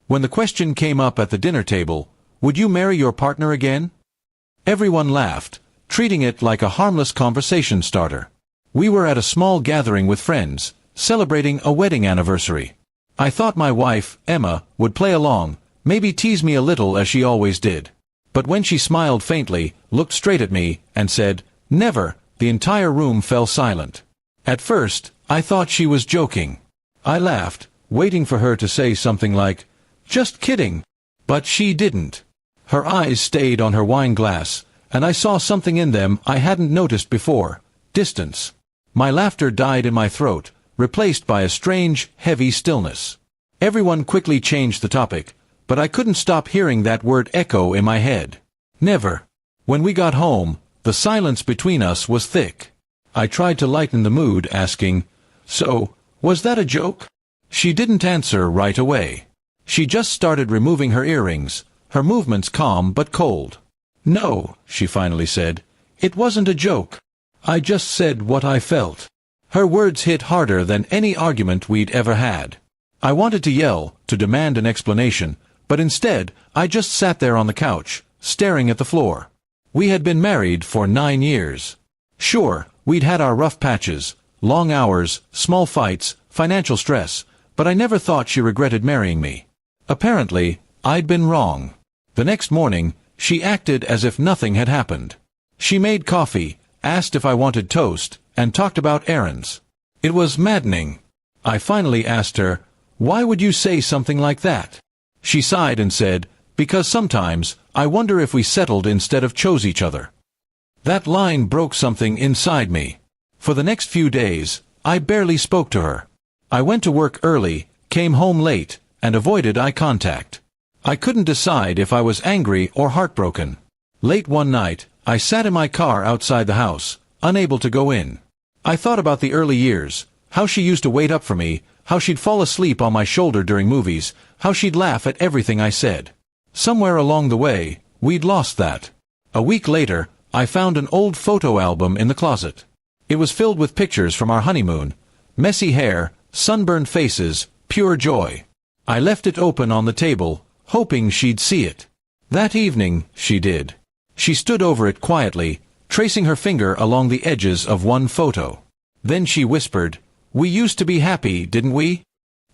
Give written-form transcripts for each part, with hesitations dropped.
When the question came up at the dinner table, would you marry your partner again? Everyone laughed, treating it like a harmless conversation starter. We were at a small gathering with friends, celebrating a wedding anniversary. I thought my wife, Emma, would play along, maybe tease me a little as she always did. But when she smiled faintly, looked straight at me, and said, "Never," the entire room fell silent. At first, I thought she was joking. I laughed, waiting for her to say something like, "Just kidding." But she didn't. Her eyes stayed on her wine glass, and I saw something in them I hadn't noticed before: distance. My laughter died in my throat, replaced by a strange, heavy stillness. Everyone quickly changed the topic, but I couldn't stop hearing that word echo in my head. Never. When we got home, the silence between us was thick. I tried to lighten the mood, asking, "So, was that a joke?" She didn't answer right away. She just started removing her earrings, her movements calm but cold. "No," she finally said, "it wasn't a joke. I just said what I felt." Her words hit harder than any argument we'd ever had. I wanted to yell, to demand an explanation, but instead, I just sat there on the couch, staring at the floor. We had been married for 9 years. Sure, we'd had our rough patches, long hours, small fights, financial stress, but I never thought she regretted marrying me. Apparently, I'd been wrong. The next morning, she acted as if nothing had happened. She made coffee, asked if I wanted toast, and talked about errands. It was maddening. I finally asked her, "Why would you say something like that?" She sighed and said, "Because sometimes, I wonder if we settled instead of chose each other." That line broke something inside me. For the next few days, I barely spoke to her. I went to work early, came home late, and avoided eye contact. I couldn't decide if I was angry or heartbroken. Late one night, I sat in my car outside the house, unable to go in. I thought about the early years, how she used to wait up for me, how she'd fall asleep on my shoulder during movies, how she'd laugh at everything I said. Somewhere along the way, we'd lost that. A week later, I found an old photo album in the closet. It was filled with pictures from our honeymoon: messy hair, sunburned faces, pure joy. I left it open on the table, hoping she'd see it. That evening, she did. She stood over it quietly, tracing her finger along the edges of one photo. Then she whispered, "We used to be happy, didn't we?"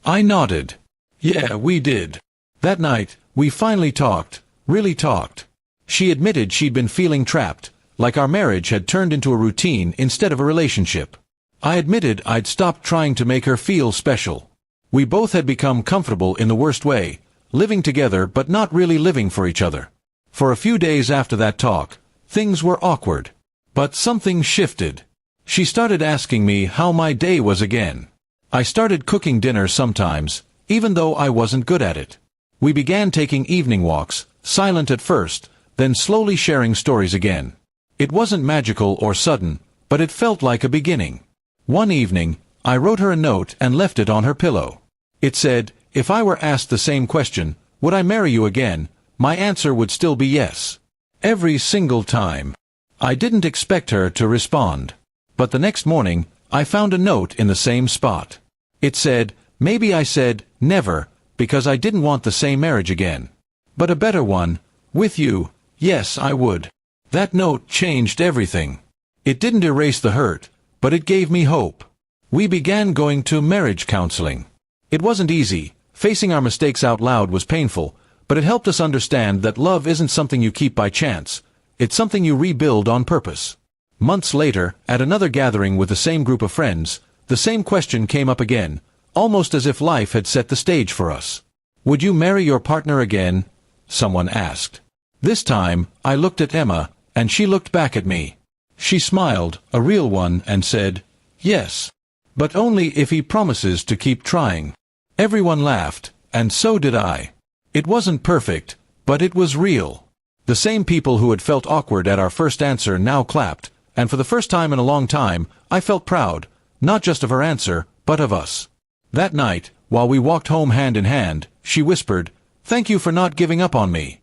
I nodded. Yeah, we did. That night, we finally talked, really talked. She admitted she'd been feeling trapped, like our marriage had turned into a routine instead of a relationship. I admitted I'd stopped trying to make her feel special. We both had become comfortable in the worst way, living together but not really living for each other. For a few days after that talk, things were awkward. But something shifted. She started asking me how my day was again. I started cooking dinner sometimes, even though I wasn't good at it. We began taking evening walks, silent at first, then slowly sharing stories again. It wasn't magical or sudden, but it felt like a beginning. One evening, I wrote her a note and left it on her pillow. It said, if I were asked the same question, would I marry you again, my answer would still be yes. Every single time. I didn't expect her to respond. But the next morning, I found a note in the same spot. It said, maybe I said, never, because I didn't want the same marriage again. But a better one, with you, yes I would. That note changed everything. It didn't erase the hurt, but it gave me hope. We began going to marriage counseling. It wasn't easy. Facing our mistakes out loud was painful, but it helped us understand that love isn't something you keep by chance. It's something you rebuild on purpose. Months later, at another gathering with the same group of friends, the same question came up again, almost as if life had set the stage for us. Would you marry your partner again? Someone asked. This time, I looked at Emma, and she looked back at me. She smiled, a real one, and said, yes. But only if he promises to keep trying. Everyone laughed, and so did I. It wasn't perfect, but it was real. The same people who had felt awkward at our first answer now clapped, and for the first time in a long time, I felt proud, not just of her answer, but of us. That night, while we walked home hand in hand, she whispered, thank you for not giving up on me.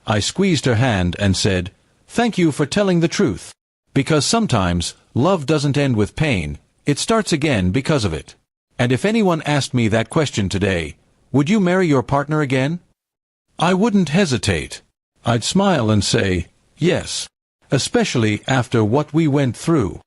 I squeezed her hand and said, thank you for telling the truth. Because sometimes, love doesn't end with pain, it starts again because of it. And if anyone asked me that question today, would you marry your partner again? I wouldn't hesitate. I'd smile and say, yes, especially after what we went through.